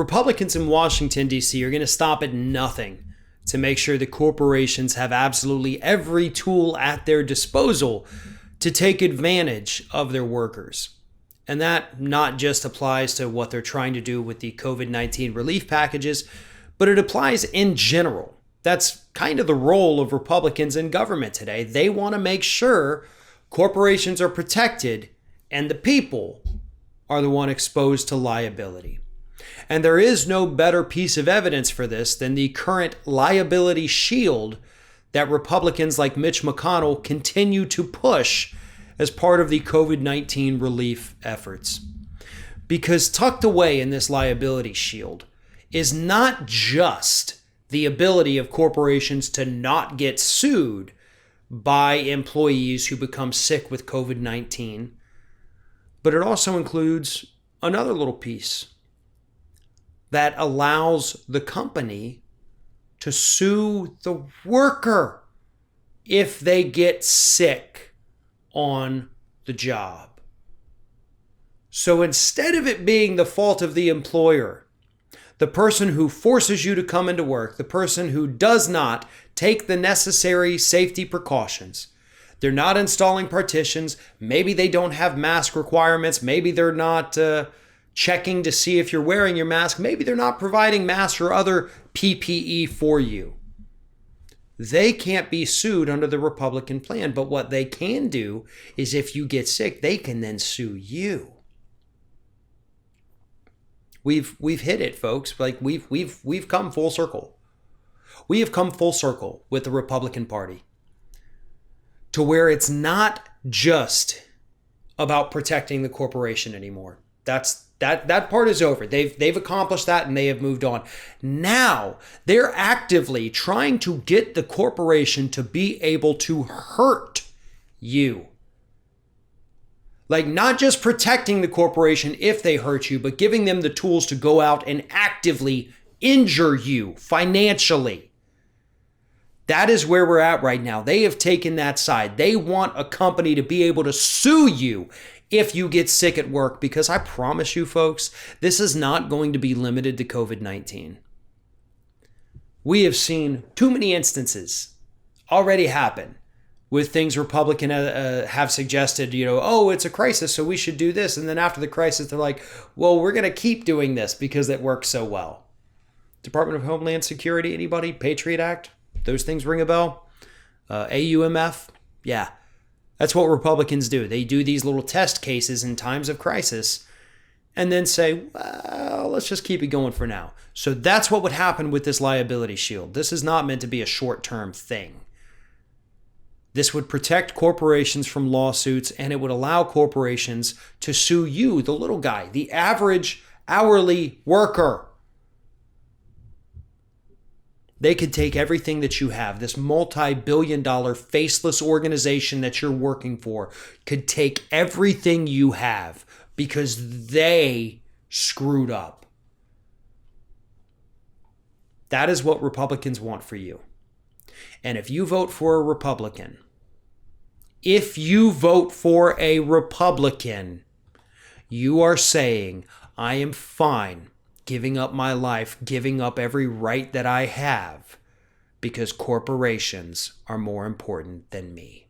Republicans in Washington, D.C. are going to stop at nothing to make sure that corporations have absolutely every tool at their disposal to take advantage of their workers. And that not just applies to what they're trying to do with the COVID-19 relief packages, but it applies in general. That's kind of the role of Republicans in government today. They want to make sure corporations are protected and the people are the one exposed to liability. And there is no better piece of evidence for this than the current liability shield that Republicans like Mitch McConnell continue to push as part of the COVID-19 relief efforts. Because tucked away in this liability shield is not just the ability of corporations to not get sued by employees who become sick with COVID-19, but it also includes another little piece that allows the company to sue the worker if they get sick on the job. So instead of it being the fault of the employer, the person who forces you to come into work, the person who does not take the necessary safety precautions, they're not installing partitions, maybe they don't have mask requirements, maybe they're not checking to see if you're wearing your mask, maybe they're not providing masks or other PPE for you. They can't be sued under the Republican plan, but what they can do is if you get sick, they can then sue you. We've hit it, folks. Like we've come full circle. We have come full circle with the Republican Party to where it's not just about protecting the corporation anymore. That part is over. They've accomplished that and they have moved on. Now they're actively trying to get the corporation to be able to hurt you. Like not just protecting the corporation if they hurt you, but giving them the tools to go out and actively injure you financially. That is where we're at right now. They have taken that side. They want a company to be able to sue you if you get sick at work, because I promise you folks, this is not going to be limited to COVID-19. We have seen too many instances already happen with things Republicans have suggested, oh, it's a crisis, so we should do this. And then after the crisis, they're like, well, we're going to keep doing this because it works so well. Department of Homeland Security, anybody? Patriot Act? Those things ring a bell? AUMF? Yeah. That's what Republicans do. They do these little test cases in times of crisis and then say, well, let's just keep it going for now. So that's what would happen with this liability shield. This is not meant to be a short-term thing. This would protect corporations from lawsuits, and it would allow corporations to sue you, the little guy, the average hourly worker. They could take everything that you have, this multi-billion-dollar faceless organization that you're working for, could take everything you have because they screwed up. That is what Republicans want for you. And if you vote for a Republican, you are saying, I am fine giving up my life, giving up every right that I have, because corporations are more important than me.